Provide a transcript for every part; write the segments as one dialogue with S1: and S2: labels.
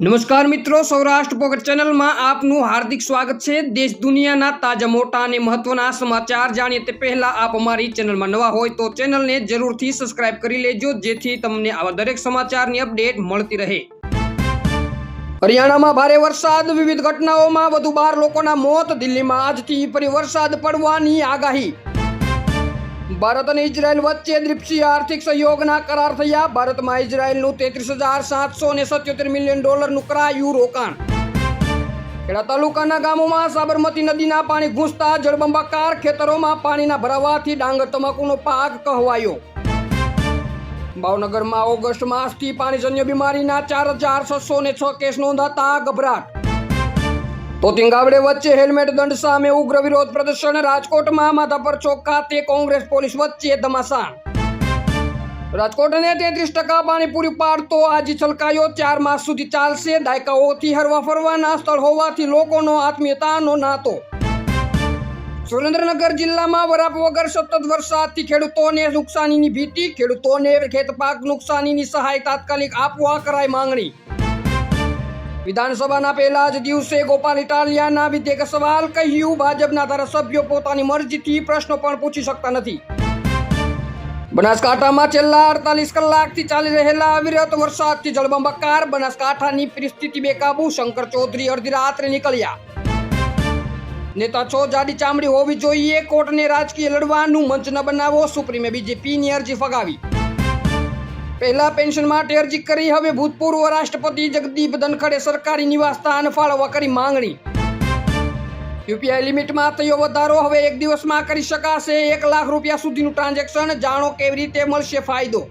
S1: નમસ્કાર મિત્રો, સૌરાષ્ટ્ર પોકેટ ચેનલમાં આપનું હાર્દિક સ્વાગત છે। દેશ દુનિયાના તાજા મોટા અને મહત્વના સમાચાર જાણીએ તે પહેલા આપ અમારી ચેનલમાં નવા હોય તો ચેનલને જરૂરથી સબસ્ક્રાઇબ કરી લેજો, જેથી તમને આવા દરેક સમાચારની અપડેટ મળતી રહે। હરિયાણામાં ભારે વરસાદ, વિવિધ ઘટનાઓમાં વધુ 12 લોકોના મોત। દિલ્હીમાં આજથી ફરી વરસાદ પડવાની આગાહી। ભારત અને ઇઝરાયલ વચ્ચે દ્વિપક્ષીય આર્થિક સહયોગના કરાર થયા। ભારતમાં ઇઝરાયલનું 33,777 મિલિયન ડોલરનું કરાયું રોકાણ। ખેડા તાલુકાના ગામોમાં સાબરમતી નદીના પાણી ઘૂંસતા જળબંબાકાર। ખેતરોમાં પાણીના ભરાવાથી ડાંગર તમાકુનો પાક કહવાયો। ભાવનગરમાં ઓગસ્ટ માસથી પાણીજન્ય બીમારીના 4,606 કેસ નોંધાતા ગભરાટ। તોતિંગ ગાવડે વચ્ચે હેલ્મેટ દંડ સામે ઉગ્ર વિરોધ પ્રદર્શન। રાજકોટમાં માધાપર ચોક ખાતે કોંગ્રેસ પોલીસ વચ્ચે ધમાસાણ। રાજકોટને 33% પાણી પૂરું પાડતો આજે છલકાયો। 4 માસ સુધી ચાલશે। દાયકાઓથી હરવા ફરવાના સ્થળ હોવાથી લોકોનો આત્મીયતાનો નાતો। સુરેન્દ્રનગર જિલ્લામાં વરાપ વગર સતત વરસાદથી ખેડૂતોને નુકસાનીની ભીતિ। ખેડૂતોને ખેતપાક નુકસાનીની સહાય તાત્કાલિક આપવા કરાઈ માંગણી। વિધાનસભાના પહેલા જ દિવસે ગોપાલ ઇટાલિયાના વિધેયક સવાલ। કહ્યું, ભાજપના ધારાસભ્યો પોતાની મરજીથી પ્રશ્નો પણ પૂછી શકતા નથી। બનાસકાંઠામાં છેલ્લા 48 કલાકથી ચાલી રહેલા અવિરત વરસાદથી જળબંબાકાર। બનાસકાંઠાની પરિસ્થિતિ બેકાબુ। શંકર ચૌધરી અડધી રાત્રે નીકળ્યા। નેતા છો, જાડી ચામડી હોવી જોઈએ, કોર્ટને રાજકીય લડવાનું મંચ ન બનાવો। સુપ્રીમે બીજેપીની અરજી ફગાવી। પહેલા પેન્શન માટે અરજી કરી, હવે ભૂતપૂર્વ રાષ્ટ્રપતિ જગદીપ ધનખડે સરકારી નિવાસ સ્થાન ફાળવવા કરી માંગણી। યુપીઆઈ લિમિટમાં થયો વધારો, હવે એક દિવસમાં કરી શકાશે 1 લાખ રૂપિયા સુધીનું ટ્રાન્ઝેક્શન। જાણો કેવી રીતે મળશે ફાયદો।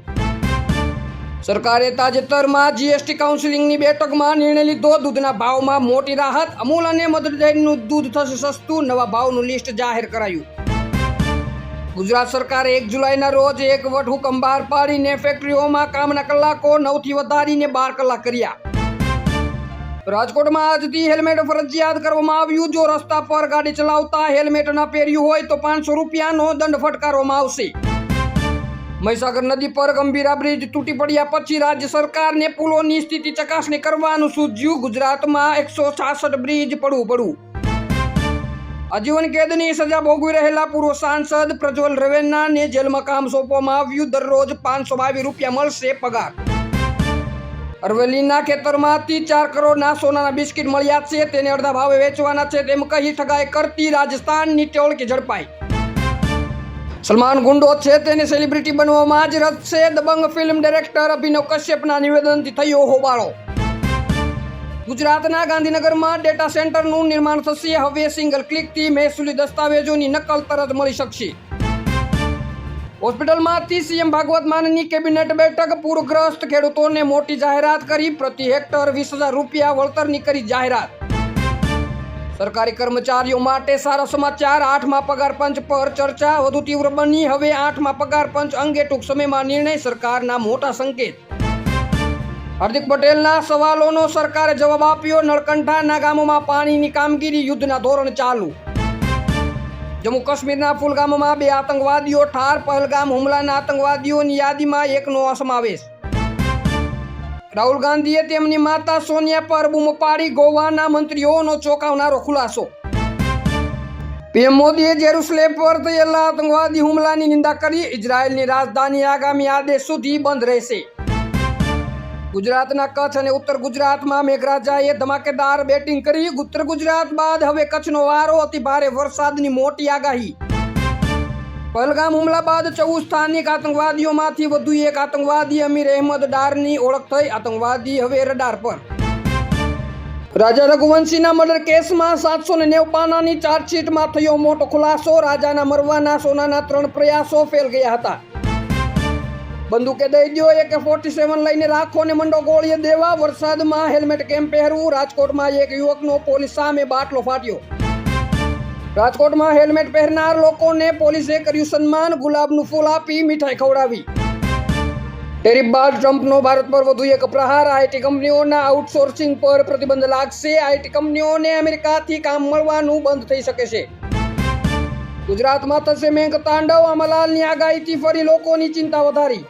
S1: સરકારે તાજેતરમાં જીએસટી કાઉન્સિલિંગની બેઠકમાં નિર્ણય લીધો। દૂધના ભાવમાં મોટી રાહત। અમૂલ અને મધર ડેરીનું દૂધ થશે સસ્તું। નવા ભાવનું લિસ્ટ જાહેર કરાયું। ગુજરાત સરકારે 1 જુલાઈના રોજ એક વટહુકમ બહાર પાડીને ફેક્ટરીઓમાં કામના કલાકો 9થી વધારીને 12 કલાક કર્યા। રાજકોટમાં આજથી હેલ્મેટ ફરજિયાત કરવામાં આવ્યું। જો રસ્તા પર ગાડી ચલાવતા હેલ્મેટ ન પહેર્યું હોય તો 500 રૂપિયાનો દંડ ફટકારવામાં આવશે। મહીસાગર નદી પર ગંભીરા બ્રિજ તૂટી પડ્યા પછી રાજ્ય સરકારને પુલોની સ્થિતિ ચકાસણી કરવાનું સૂચ્યું। ગુજરાતમાં 166 બ્રિજ પડવું। આજીવન કેદની સજા ભોગવી રહેલા પૂર્વ સાંસદ પ્રજ્વલ રવેન્નાને જેલમાં કામ સોંપવામાં આવ્યું। દરરોજ 522 રૂપિયા મળશે પગાર। અરવલ્લીના ખેતરમાંથી 4 કરોડના સોનાના બિસ્કિટ મળ્યા છે। તેને અડધા ભાવે વેચવાના છે તેમ કહી ઠગાઈ કરતી રાજસ્થાનની ટોળકી ઝડપાઈ। સલમાન ગુંડો છે, તેને સેલિબ્રિટી બનવામાં જ રસ છે। દબંગ ફિલ્મ ડાયરેક્ટર અભિનવ કશ્યપના નિવેદનથી થયો હોબાળો। ગુજરાતના ગાંધીનગરમાં ડેટા સેન્ટરનું નિર્માણ થશે। હવે સિંગલ ક્લિકથી મહેસૂલી દસ્તાવેજોની નકલ તરત મળી શકશે। હોસ્પિટલમાંથી સીએમ ભાગવત માનની કેબિનેટ બેઠક। પૂરગ્રસ્ત ખેડૂતોને મોટી જાહેરાત કરી। પ્રતિ હેક્ટર 20,000 રૂપિયા વળતરની કરી જાહેરાત। સરકારી કર્મચારીઓ માટે સારા સમાચાર। 8મા પગાર પંચ પર ચર્ચા વધુ તીવ્ર બની। હવે 8મા પગાર પંચ અંગે ટૂંક સમયમાં નિર્ણય। સરકારના મોટા સંકેત। હાર્દિક પટેલના સવાલોનો સરકારે જવાબ આપ્યો। નળકંઠાના ગામોમાં પાણીની કામગીરી યુદ્ધના ધોરણ ચાલુ। જમ્મુ કાશ્મીરના ફુલગામમાં 2 આતંકવાદીઓ ઠાર। પહેલગામ હુમલાના આતંકવાદીઓની યાદીમાં એકનો સમાવેશ। રાહુલ ગાંધીએ તેમની માતા સોનિયા પર બૂમો પાડી। ગોવાના મંત્રીઓનો ચોંકાવનારો ખુલાસો। પીએમ મોદીએ જેરુસલેમ પર થયેલા આતંકવાદી હુમલાની નિંદા કરી। ઇઝરાયલની રાજધાની આગામી આદેશ સુધી બંધ રહેશે। ગુજરાતના કચ્છ અને ઉત્તર ગુજરાતમાં મેઘરાજાએ ધમાકેદાર બેટિંગ કરી। ઉત્તર ગુજરાત બાદ હવે કચ્છનો વારો। અતિ ભારે વરસાદની મોટી આગાહી। પહેલગામ હુમલા બાદ 14 સ્થાનિક આતંકવાદીઓમાંથી વધુ એક આતંકવાદી અમીર અહેમદ ડારની ઓળખ થઈ। આતંકવાદી હવે રડાર પર। રાજા રઘુવંશીના મર્ડર કેસમાં 790 પાનાની ચાર્જશીટમાં થયો મોટો ખુલાસો। રાજાના મરવાના સોનાના 3 પ્રયાસો ફેલ ગયા હતા। બંદૂકે દઈ દો, AK-47 લઈને રાખો ને મંડો ગોળીએ દેવા। વરસાદમાં હેલ્મેટ કેમ પહેરવું? રાજકોટમાં એક યુવકનો પોલીસ સામે બાટલો ફાટ્યો। રાજકોટમાં હેલ્મેટ પહેરનાર લોકોને પોલીસે કર્યું સન્માન। ગુલાબનું ફૂલ આપી મીઠાઈ ખવડાવી। ટેરિફ બાદ ટ્રમ્પનો ભારત પર વધુ એક પ્રહાર। આઈટી કંપનીઓના આઉટસોર્સિંગ પર પ્રતિબંધ લાગશે। આઈટી કંપનીઓને અમેરિકાથી કામ મળવાનું બંધ થઈ શકે છે। ગુજરાતમાં થશે મેઘ તાંડવ। આંબાલાલની આગાહીથી ફરી લોકોની ચિંતા વધારી।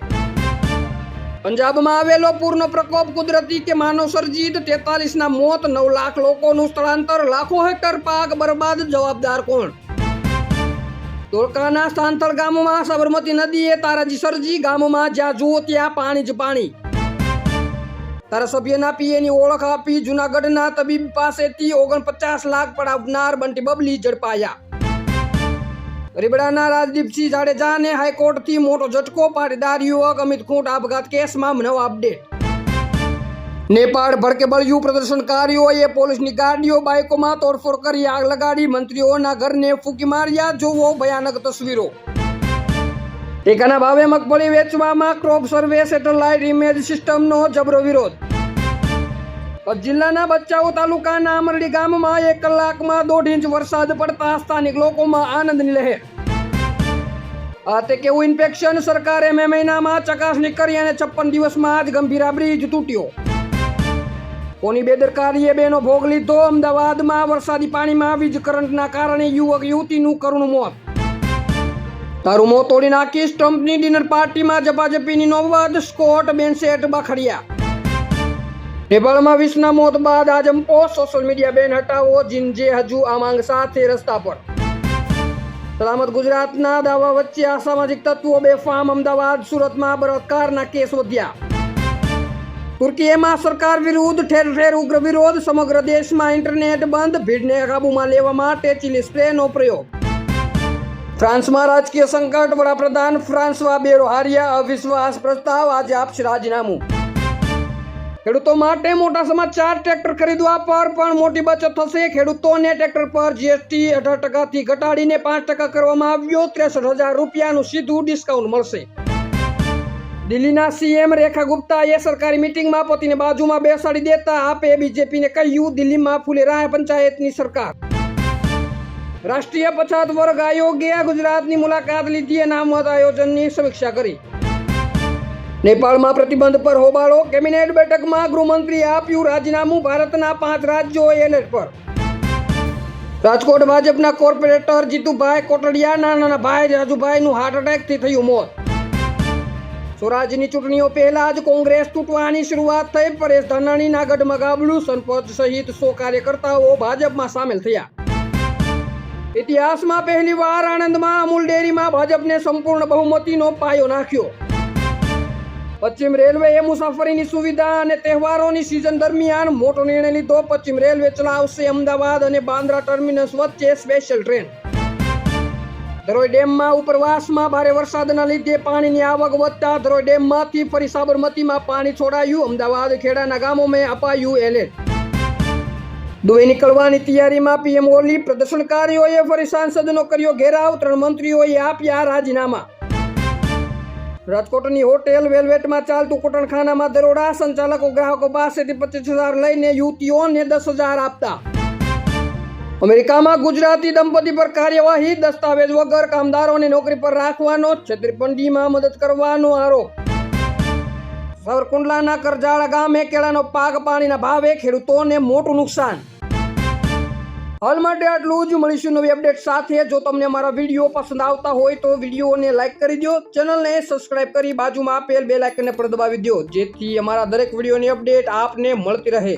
S1: પંજાબમાં આવેલો પૂરનો પ્રકોપ કુદરતી કે માનવ સર્જિત, 43ના મોત, 9 લાખ લોકોનું સ્થળાંતર, લાખો હેક્ટર પાક બરબાદ, જવાબદાર કોણ? ધોળકાના સ્થાનથળ ગામમાં સાબરમતી નદીએ તારાજી સર્જી, ગામમાં જ્યાં જુઓ ત્યાં પાણી જ પાણી. ધારાસભ્યના પીએની ઓળખ આપી જૂનાગઢના તબીબ પાસેથી 49 લાખ પડાવનાર બંટી બબલી ઝડપાયા. રીબડાના રાજદીપસિંહ જાડેજાને હાઈકોર્ટથી મોટો ઝટકો, પાટીદાર યુવક અમિત ખૂંટ આપઘાત કેસમાં નવા અપડેટ. નેપાળ ભડકે બળ્યું, પ્રદર્શનકારીઓએ પોલીસની ગાડીઓ બાઇકોમાં તોડફોડ કરી આગ લગાડી, મંત્રીઓના ઘરને ફૂંકી માર્યા, જોવો ભયાનક તસવીરો. ટેકાના ભાવે મગફળી વેચવામાં ક્રોપ સર્વે સેટેલાઇટ ઇમેજ સિસ્ટમનો જબરો વિરોધ. જિલ્લાના ભચાઉ તાલુકાના અમરડી ગામમાં 1 કલાકમાં 1.5 ઇંચ વરસાદ પડતા સ્થાનિક લોકોમાં આનંદની લહેર. આ તે કેવું ઇન્ફેક્શન, સરકારે મે મહિનામાં ચકાસણી કરી અને 56 દિવસમાં જ ગંભીરા બ્રિજ તૂટ્યો. કોની બેદરકારીએ બેનો ભોગ લીધો, અમદાવાદમાં વરસાદી પાણીમાં વીજ કરંટના કારણે યુવક યુવતીનું કરુણ મોત. તારું મોં તોડી નાખીશ, ટ્રમ્પની ડિનર પાર્ટીમાં ઝપાઝપીની નોબત, સ્કોટ બેન્સેટ બખડ્યા. નેપાળમાં 20ના મોત બાદ આજમપો, સોશિયલ મીડિયા બેન હટાવો, જીનજે હજુ આ માંગ સાથે રસ્તા પર. સલામત ગુજરાતના દાવા વચ્ચે અસામાજિક તત્વો બેફામ, અમદાવાદ સુરતમાં બળાત્કારના કેસ વધ્યા. તુર્કીમાં સરકાર વિરુદ્ધ ઠેર ઠેર ઉગ્ર વિરોધ, સમગ્ર દેશમાં ઇન્ટરનેટ બંધ, ભીડને કાબૂમાં લેવા માટે ચીલી સ્પ્રેનો પ્રયોગ. ફ્રાન્સમાં રાજકીય સંકટ, વડાપ્રધાન ફ્રાન્સવા બેરો હાર્યા, અવિશ્વાસ પ્રસ્તાવ આજે આપશે રાજીનામું. ખેડૂતો માટે મોટા સમાચાર, ટ્રેક્ટર ખરીદવા પર પણ મોટી બચત થશે. ખેડૂતોને ટ્રેક્ટર પર જીએસટી 18% ઘટાડીને 5% કરવામાં આવ્યો, 63,000 રૂપિયાનું સીધું ડિસ્કાઉન્ટ મળશે. દિલ્હીના સીએમ રેખા ગુપ્તાએ સરકારી મીટિંગમાં પતિને બાજુમાં બેસાડી દેતા આપે બીજેપીને કહ્યું, દિલ્હીમાં ફૂલેરાય પંચાયતની સરકાર. રાષ્ટ્રીય પછાત વર્ગ આયોગે ગુજરાતની મુલાકાત લીધી અને મત આયોજનની સમીક્ષા કરી. નેપાળમાં પ્રતિબંધ પર હોબાળો, કેબિનેટ બેઠકમાં ગૃહમંત્રીએ આપ્યું રાજીનામું, ભારતના 5 રાજ્યો એલર્ટ પર. રાજકોટ ભાજપના કોર્પોરેટર જીતુભાઈ કોટડિયાના નાના ભાઈ રાજુભાઈનું હાર્ટ એટેકથી થયું મોત. સ્વરાજ્યની ચૂંટણીઓ પહેલા જ કોંગ્રેસ તૂટવાની શરૂઆત થઈ, પરેશ ધાનાણીના ગઢમાં ગાબડું, સંપત સહિત 100 કાર્યકર્તાઓ ભાજપમાં સામેલ થયા. ઇતિહાસમાં પહેલીવાર આણંદમાં અમૂલ ડેરીમાં ભાજપને સંપૂર્ણ બહુમતીનો પાયો નાખ્યો. પશ્ચિમ રેલવેએ મુસાફરીની સુવિધા અને તહેવારોની સિઝન દરમિયાન મોટો નિર્ણય લીધો. પશ્ચિમ રેલવે ચલાવશે અમદાવાદ અને બાંદ્રા ટર્મિનસ વચ્ચે સ્પેશિયલ ટ્રેન. ધરોઈ ડેમમાં ઉપરવાસમાં ભારે વરસાદના લીધે પાણીની આવક વધતા ધરોઈ ડેમમાંથી ફરી સાબરમતીમાં પાણી છોડાયું. અમદાવાદ ખેડાના ગામોમાં અપાયું એલર્ટ. દુબઈ નીકળવાની તૈયારીમાં પીએમ ઓલી, પ્રદર્શનકારીઓએ ફરી સાંસદનો કર્યો ઘેરાવ, 3 મંત્રીઓએ આપ્યા રાજીનામા. રાજકોટની હોટેલ વેલ્વેટમાં ચાલતું કુટણખાનામાં દરોડા, સંચાલકો ગ્રાહકો પાસેથી 25,000 લઈને યુવતીઓને 10,000 આપતા. અમેરિકામાં ગુજરાતી દંપતી પર કાર્યવાહી, દસ્તાવેજ વગર કામદારોને નોકરી પર રાખવાનો, છેતરપિંડીમાં મદદ કરવાનો આરોપ. સાવરકુંડલાના કરજાળા ગામે કેળાનો પાક પાણીના ભાવે, ખેડૂતોને મોટું નુકસાન. હાલ માટે આટલું જ, મળીશું નવી અપડેટ સાથે. જો તમને અમારા વિડીયો પસંદ આવતા હોય તો વિડીયોને લાઇક કરી દો, ચેનલને સબસ્ક્રાઇબ કરી બાજુમાં આપેલ બેલ આઇકનને પણ દબાવી દો, જેથી અમારા દરેક વિડીયોની અપડેટ આપને મળતી રહે.